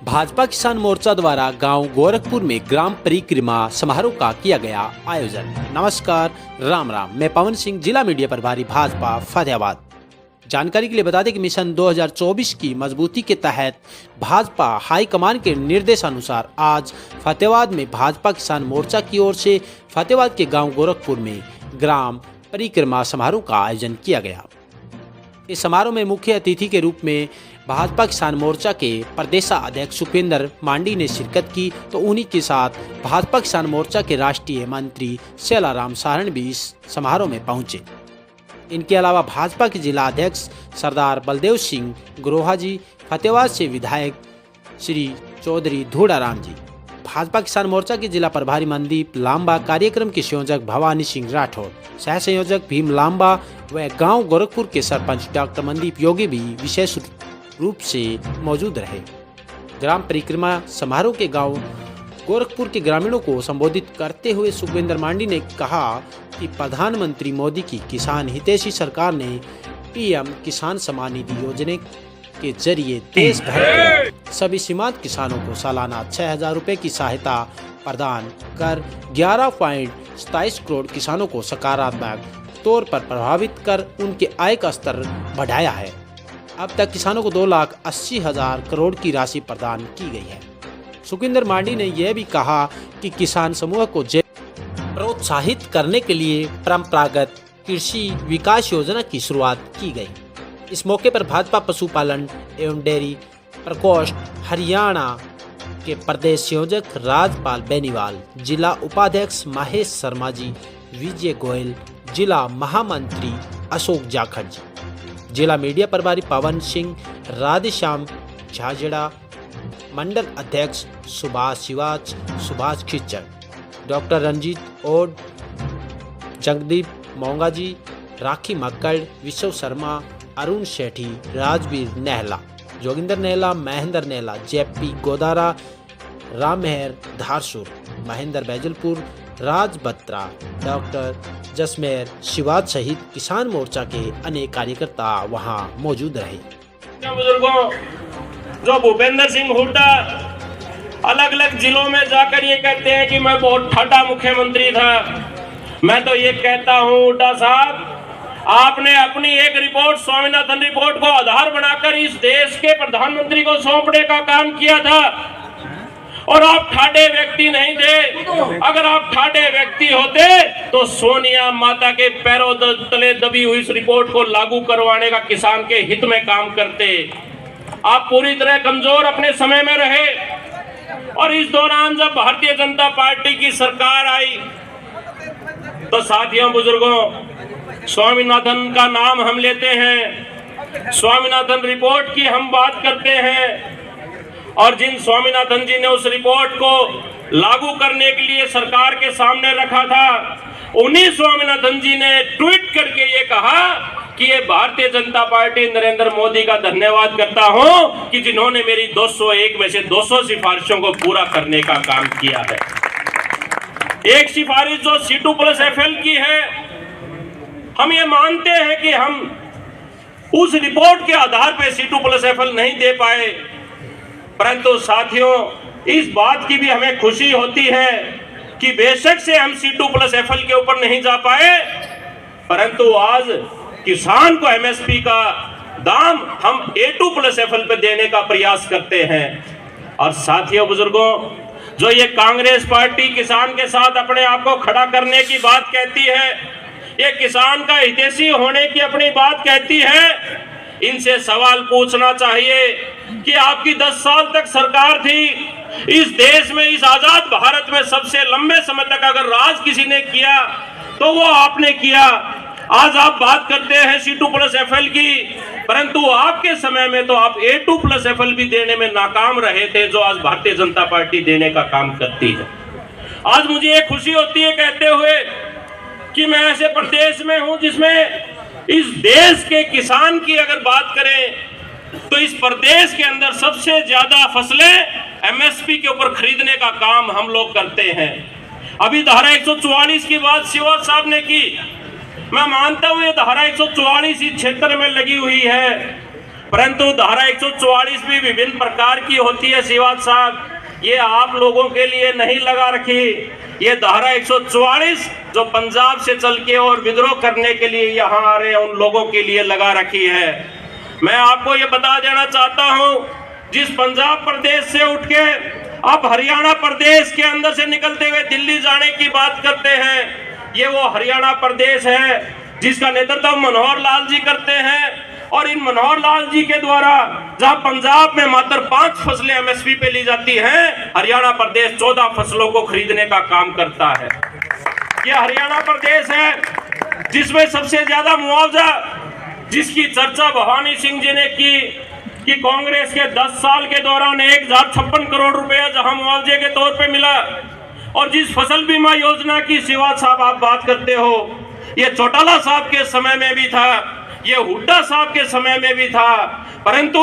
भाजपा किसान मोर्चा द्वारा गांव गोरखपुर में ग्राम परिक्रमा समारोह का किया गया आयोजन। नमस्कार, राम राम। मैं पवन सिंह, जिला मीडिया प्रभारी भाजपा फतेहाबाद। जानकारी के लिए बता दें कि मिशन 2024 की मजबूती के तहत भाजपा हाईकमान के निर्देशानुसार आज फतेहाबाद में भाजपा किसान मोर्चा की ओर से फतेहाबाद के गांव गोरखपुर में ग्राम परिक्रमा समारोह का आयोजन किया गया। इस समारोह में मुख्य अतिथि के रूप में भाजपा किसान मोर्चा के प्रदेशाध्यक्ष सुखविंदर मांडी ने शिरकत की, तो उन्हीं के साथ भाजपा किसान मोर्चा के राष्ट्रीय मंत्री सेलाराम सारण भी इस समारोह में पहुंचे। इनके अलावा भाजपा के जिला अध्यक्ष सरदार बलदेव सिंह ग्रोहा जी, फतेहाबाद से विधायक श्री चौधरी धूड़ाराम जी, भाजपा किसान मोर्चा के जिला प्रभारी मनदीप लांबा, कार्यक्रम के संयोजक भवानी सिंह राठौर, सह संयोजक भीम लांबा व गांव गोरखपुर के सरपंच डॉक्टर मनदीप योगी भी विशेष रूप से मौजूद रहे। ग्राम परिक्रमा समारोह के गांव गोरखपुर के ग्रामीणों को संबोधित करते हुए सुखविंदर मांडी ने कहा कि प्रधानमंत्री मोदी की किसान हितैषी सरकार ने पीएम किसान सम्मान निधि योजना के जरिए देश भर के सभी सीमांत किसानों को सालाना 6,000 रुपए की सहायता प्रदान कर 11.27 करोड़ किसानों को सकारात्मक तौर पर प्रभावित कर उनके आय का स्तर बढ़ाया है। अब तक किसानों को 2,80,000 करोड़ की राशि प्रदान की गई है। सुखविंदर मांडी ने यह भी कहा कि किसान समूह को प्रोत्साहित करने के लिए परंपरागत कृषि विकास योजना की शुरुआत की गई। इस मौके पर भाजपा पशुपालन एवं डेयरी प्रकोष्ठ हरियाणा के प्रदेश संयोजक राजपाल बेनीवाल, जिला उपाध्यक्ष महेश शर्मा जी, विजय गोयल, जिला महामंत्री अशोक जाखड़ जी, जिला मीडिया प्रभारी पवन सिंह, राधेश्याम झाजड़ा, मंडल अध्यक्ष सुभाष शिवाच, सुभाष खिच्चर, डॉक्टर रंजीत ओड, जगदीप मोंगा जी, राखी मक्कड़, विश्व शर्मा, अरुण सेठी, राजवीर नेहला, जोगिंदर नेहला, महेंद्र नेहला, जेपी गोदारा, राम मेहर धारसुर, महेंद्र बैजलपुर, राज बत्रा, डॉक्टर जसमेर शिवाज सहित किसान मोर्चा के अनेक कार्यकर्ता वहां मौजूद रहे। बुजुर्गों, जो भूपेंद्र सिंह हुड्डा अलग अलग जिलों में जाकर ये कहते हैं कि मैं बहुत ठाडा मुख्यमंत्री था, मैं तो ये कहता हूँ हुड्डा साहब, आपने अपनी एक रिपोर्ट, स्वामीनाथन रिपोर्ट को आधार बनाकर इस देश के प्रधानमंत्री को सौंपने का काम किया था और आप ठाडे व्यक्ति नहीं थे। अगर आप ठाडे व्यक्ति होते तो सोनिया माता के पैरों तले दबी हुई इस रिपोर्ट को लागू करवाने का किसान के हित में काम करते। आप पूरी तरह कमजोर अपने समय में रहे और इस दौरान जब भारतीय जनता पार्टी की सरकार आई तो साथियों, बुजुर्गों, स्वामीनाथन का नाम हम लेते हैं, स्वामीनाथन रिपोर्ट की हम बात करते हैं और जिन स्वामीनाथन जी ने उस रिपोर्ट को लागू करने के लिए सरकार के सामने रखा था, उन्हीं स्वामीनाथन जी ने ट्वीट करके ये कहा कि ये भारतीय जनता पार्टी नरेंद्र मोदी का धन्यवाद करता हूं कि जिन्होंने मेरी 201 में से 200 सिफारिशों को पूरा करने का काम किया है। एक सिफारिश जो C2+FL की है, हम ये मानते हैं कि हम उस रिपोर्ट के आधार पर C2+FL नहीं दे पाए, परंतु साथियों, इस बात की भी हमें खुशी होती है कि बेशक से हम C2+FL के ऊपर नहीं जा पाए, परंतु आज किसान को MSP का दाम हम A2+FL पे देने का प्रयास करते हैं। और साथियों, बुजुर्गों, जो ये कांग्रेस पार्टी किसान के साथ अपने आप को खड़ा करने की बात कहती है, ये किसान का हितैषी होने की अपनी बात कहती है, इनसे सवाल पूछना चाहिए कि आपकी 10 साल तक सरकार थी इस देश में, इस आजाद भारत में सबसे लंबे समय तक अगर राज किसी ने किया तो वो आपने किया। आज आप बात करते हैं C2+FL की, परंतु आपके समय में तो आप A2+FL भी देने में नाकाम रहे थे, जो आज भारतीय जनता पार्टी देने का काम करती है। आज मुझे ये खुशी होती है कहते हुए कि मैं ऐसे प्रदेश में हूं जिसमें इस देश के किसान की अगर बात करें तो इस प्रदेश के अंदर सबसे ज्यादा फसलें MSP के ऊपर खरीदने का काम हम लोग करते हैं। अभी धारा 144 की बात शिवाज साहब ने की, मैं मानता हूं ये धारा 144 इस क्षेत्र में लगी हुई है, परंतु धारा 144 भी विभिन्न प्रकार की होती है शिवाज साहब, ये आप लोगों के लिए नहीं लगा रखी। ये धारा 144 जो पंजाब से चल के और विद्रोह करने के लिए यहाँ आ रहे हैं उन लोगों के लिए लगा रखी है। मैं आपको ये बता देना चाहता हूँ, जिस पंजाब प्रदेश से उठ के आप हरियाणा प्रदेश के अंदर से निकलते हुए दिल्ली जाने की बात करते हैं, ये वो हरियाणा प्रदेश है जिसका नेतृत्व मनोहर लाल जी करते हैं। और इन मनोहर लाल जी के द्वारा जहां पंजाब में मात्र 5 फसलें एमएसपी पे ली जाती हैं, हरियाणा प्रदेश 14 फसलों को खरीदने का काम करता है। ये हरियाणा प्रदेश है जिसमें सबसे ज्यादा मुआवजा, जिसकी चर्चा भवानी सिंह जी ने की कि कांग्रेस के 10 साल के दौरान 1056 करोड़ रुपया जहां मुआवजे के तौर पे मिला, और जिस फसल बीमा योजना की शिवाज साहब आप बात करते हो, ये चौटाला साहब के समय में भी था, ये हुड्डा साहब के समय में भी था, परंतु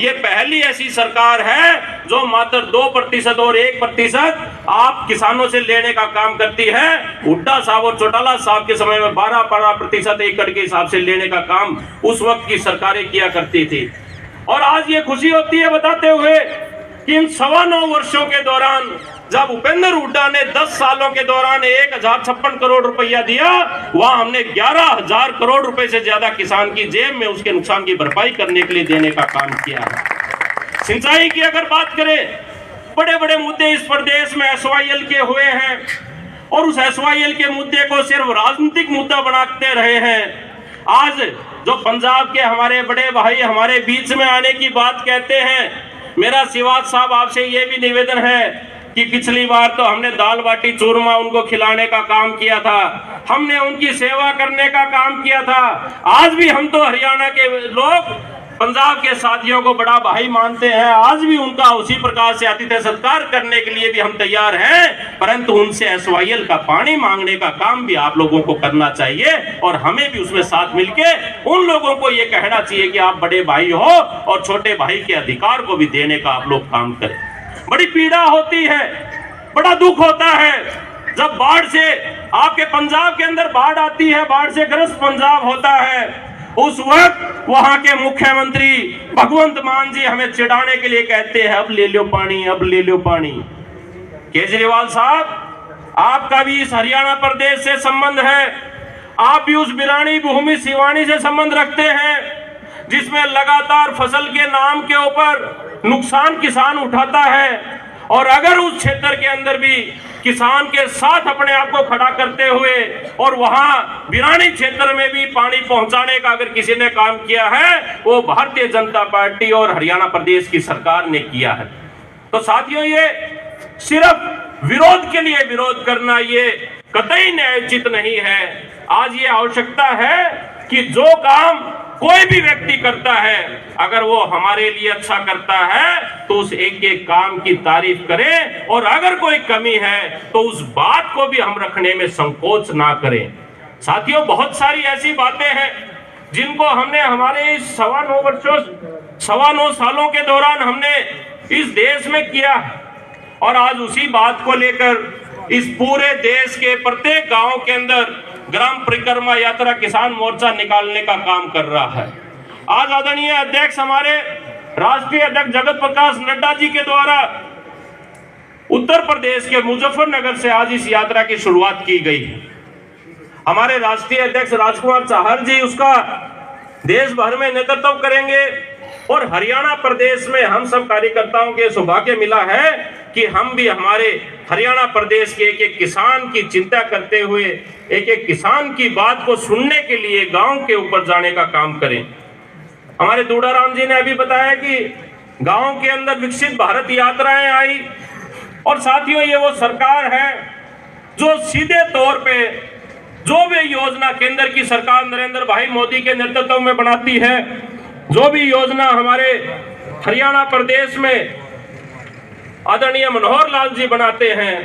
ये पहली ऐसी सरकार है जो मात्र 2% और 1% आप किसानों से लेने का काम करती है। हुड्डा साहब और चौटाला साहब के समय में 12% एकड़ के हिसाब से लेने का काम उस वक्त की सरकारें किया करती थी। और आज ये खुशी होती है बताते हुए कि इन 9.25 वर्षों के दौरान जब उपेंद्र हुड्डा ने 10 सालों के दौरान 1056 करोड़ रुपया दिया, वहां हमने 11,000 करोड़ रुपए से ज्यादा किसान की जेब में उसके नुकसान की भरपाई करने के लिए देने का काम किया है। सिंचाई की अगर बात करें, बड़े बड़े मुद्दे इस प्रदेश में SYL के हुए हैं और उस SYL के मुद्दे को सिर्फ राजनीतिक मुद्दा बनाते रहे हैं। आज जो पंजाब के हमारे बड़े भाई हमारे बीच में आने की बात कहते हैं, मेरा शिवाज साहब आपसे ये भी निवेदन है कि पिछली बार तो हमने दाल बाटी चूरमा उनको खिलाने का काम किया था, हमने उनकी सेवा करने का काम किया था। आज भी हम तो हरियाणा के लोग पंजाब के साथियों को बड़ा भाई मानते हैं, आज भी उनका उसी प्रकार से आतिथ्य सत्कार करने के लिए भी हम तैयार हैं, परंतु उनसे SYL का पानी मांगने का काम भी आप लोगों को करना चाहिए और हमें भी उसमें साथ मिलके उन लोगों को ये कहना चाहिए कि आप बड़े भाई हो और छोटे भाई के अधिकार को भी देने का आप लोग काम करें। बड़ी पीड़ा होती है, बड़ा दुख होता है जब बाढ़ से आपके पंजाब के अंदर बाढ़ आती है, बाढ़ से ग्रस्त पंजाब होता है, उस वक्त वहां के मुख्यमंत्री भगवंत मान जी हमें चिढ़ाने के लिए कहते हैं अब ले लो पानी, अब ले लो पानी। केजरीवाल साहब, आपका भी इस हरियाणा प्रदेश से संबंध है, आप भी उस बिरानी भूमि सिवानी से संबंध रखते हैं जिसमें लगातार फसल के नाम के ऊपर नुकसान किसान उठाता है। और अगर उस क्षेत्र के अंदर भी किसान के साथ अपने आप को खड़ा करते हुए और वहां बिरानी क्षेत्र में भी पानी पहुंचाने का अगर किसी ने काम किया है, वो भारतीय जनता पार्टी और हरियाणा प्रदेश की सरकार ने किया है। तो साथियों, ये सिर्फ विरोध के लिए विरोध करना ये कतई न्यायोचित नहीं है। आज ये आवश्यकता है कि जो काम कोई भी व्यक्ति करता है, अगर वो हमारे लिए अच्छा करता है तो उस एक एक काम की तारीफ करें, और अगर कोई कमी है तो उस बात को भी हम रखने में संकोच ना करें। साथियों, बहुत सारी ऐसी बातें हैं जिनको हमने हमारे इस 9.25 सालों के दौरान हमने इस देश में किया, और आज उसी बात को लेकर इस पूरे देश के प्रत्येक गांव के अंदर ग्राम परिक्रमा यात्रा किसान मोर्चा निकालने का काम कर रहा है। आज आदरणीय अध्यक्ष हमारे राष्ट्रीय अध्यक्ष जगत प्रकाश नड्डा जी के द्वारा उत्तर प्रदेश के मुजफ्फरनगर से आज इस यात्रा की शुरुआत की गई है। हमारे राष्ट्रीय अध्यक्ष राजकुमार चाहर जी उसका देश भर में नेतृत्व करेंगे, और हरियाणा प्रदेश में हम सब कार्यकर्ताओं के सौभाग्य मिला है कि हम भी हमारे हरियाणा प्रदेश के एक एक किसान की चिंता करते हुए एक एक किसान की बात को सुनने के लिए गांव के ऊपर जाने का काम करें। हमारे दूडाराम जी ने अभी बताया कि गांव के अंदर विकसित भारत यात्राएं आई, और साथियों ये वो सरकार है जो सीधे तौर पे जो भी योजना केंद्र की सरकार नरेंद्र भाई मोदी के नेतृत्व में बनाती है, जो भी योजना हमारे हरियाणा प्रदेश में आदरणीय मनोहर लाल जी बनाते हैं,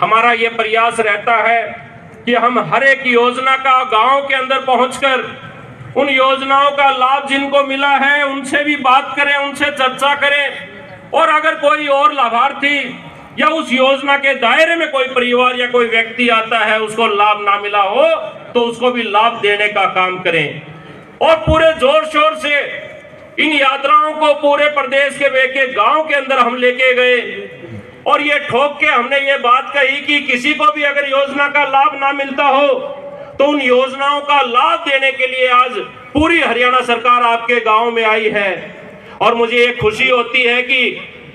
हमारा ये प्रयास रहता है कि हम हर एक योजना का गांव के अंदर पहुंचकर उन योजनाओं का लाभ जिनको मिला है उनसे भी बात करें, उनसे चर्चा करें, और अगर कोई और लाभार्थी या उस योजना के दायरे में कोई परिवार या कोई व्यक्ति आता है उसको लाभ ना मिला हो तो उसको भी लाभ देने का काम करें। और पूरे जोर शोर से इन यात्राओं को पूरे प्रदेश के एक एक गांव के अंदर हम लेके गए और ये ठोक के हमने ये बात कही कि किसी को भी अगर योजना का लाभ ना मिलता हो तो उन योजनाओं का लाभ देने के लिए आज पूरी हरियाणा सरकार आपके गांव में आई है। और मुझे ये खुशी होती है कि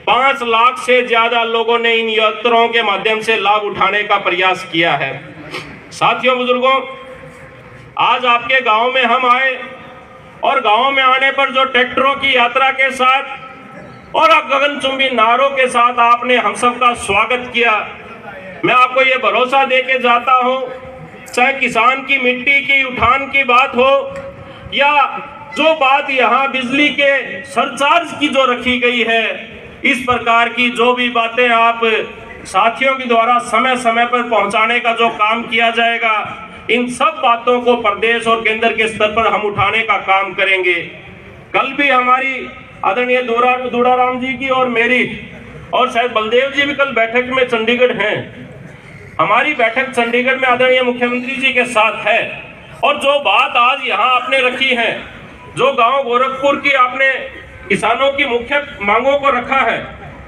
5 लाख से ज्यादा लोगों ने इन यात्राओं के माध्यम से लाभ उठाने का प्रयास किया है। साथियों, बुजुर्गों, आज आपके गांव में हम आए और गांव में आने पर जो ट्रैक्टरों की यात्रा के साथ और गगनचुंबी नारों के साथ आपने हम सबका स्वागत किया, मैं आपको ये भरोसा देके जाता हूं, चाहे किसान की मिट्टी की उठान की बात हो या जो बात यहाँ बिजली के सरचार्ज की जो रखी गई है, इस प्रकार की जो भी बातें आप साथियों के द्वारा समय समय पर पहुंचाने का जो काम किया जाएगा, इन सब बातों को प्रदेश और केंद्र के स्तर पर हम उठाने का काम करेंगे। कल भी हमारी आदरणीय दूड़ाराम जी की और मेरी और शायद बलदेव जी भी कल बैठक में चंडीगढ़ हैं। हमारी बैठक चंडीगढ़ में आदरणीय मुख्यमंत्री जी के साथ है और जो बात आज यहाँ आपने रखी है, जो गांव गोरखपुर की आपने किसानों की मुख्य मांगों को रखा है,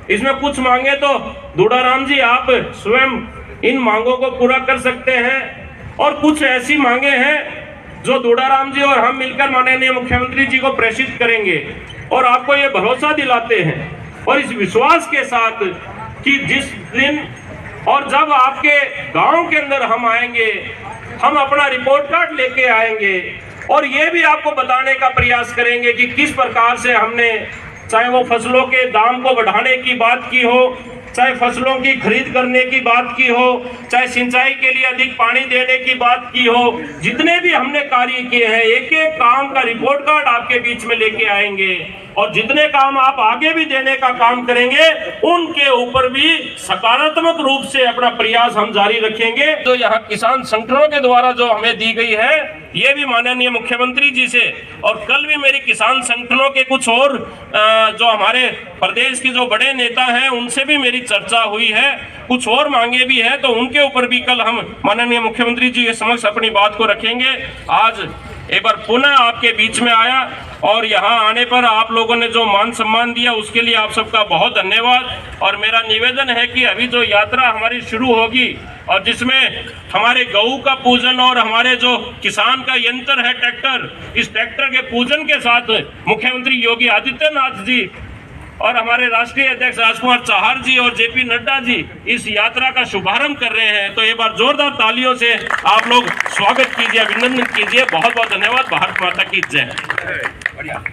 इसमें कुछ मांगे तो दूड़ाराम जी आप स्वयं इन मांगों को पूरा कर सकते हैं और कुछ ऐसी मांगे हैं जो दूड़ाराम जी और हम मिलकर माननीय मुख्यमंत्री जी को प्रेषित करेंगे। और आपको ये भरोसा दिलाते हैं और इस विश्वास के साथ कि जिस दिन और जब आपके गांव के अंदर हम आएंगे, हम अपना रिपोर्ट कार्ड लेके आएंगे और ये भी आपको बताने का प्रयास करेंगे कि किस प्रकार से हमने, चाहे वो फसलों के दाम को बढ़ाने की बात की हो, चाहे फसलों की खरीद करने की बात की हो, चाहे सिंचाई के लिए अधिक पानी देने की बात की हो, जितने भी हमने कार्य किए हैं, एक एक काम का रिपोर्ट कार्ड आपके बीच में लेके आएंगे और जितने काम आप आगे भी देने का काम करेंगे, उनके ऊपर भी सकारात्मक रूप से अपना प्रयास हम जारी रखेंगे। तो यहाँ किसान संगठनों के द्वारा जो हमें दी गई है, ये भी माननीय मुख्यमंत्री जी से और कल भी मेरी किसान संगठनों के कुछ और जो हमारे प्रदेश के जो बड़े नेता हैं, उनसे भी मेरी चर्चा हुई है। कुछ और मांगे भी है तो उनके ऊपर भी कल हम माननीय मुख्यमंत्री जी के समक्ष अपनी बात को रखेंगे। आज एक बार पुनः आपके बीच में आया और यहाँ आने पर आप लोगों ने जो मान सम्मान दिया, उसके लिए आप सबका बहुत धन्यवाद। और मेरा निवेदन है कि अभी जो यात्रा हमारी शुरू होगी और जिसमें हमारे गऊ का पूजन और हमारे जो किसान का यंत्र है ट्रैक्टर, इस ट्रैक्टर के पूजन के साथ मुख्यमंत्री योगी आदित्यनाथ जी और हमारे राष्ट्रीय अध्यक्ष राजकुमार चाहर जी और जेपी नड्डा जी इस यात्रा का शुभारंभ कर रहे हैं। तो एक बार जोरदार तालियों से आप लोग स्वागत कीजिए, अभिनंदन कीजिए। बहुत बहुत धन्यवाद। भारत माता की जय। बढ़िया।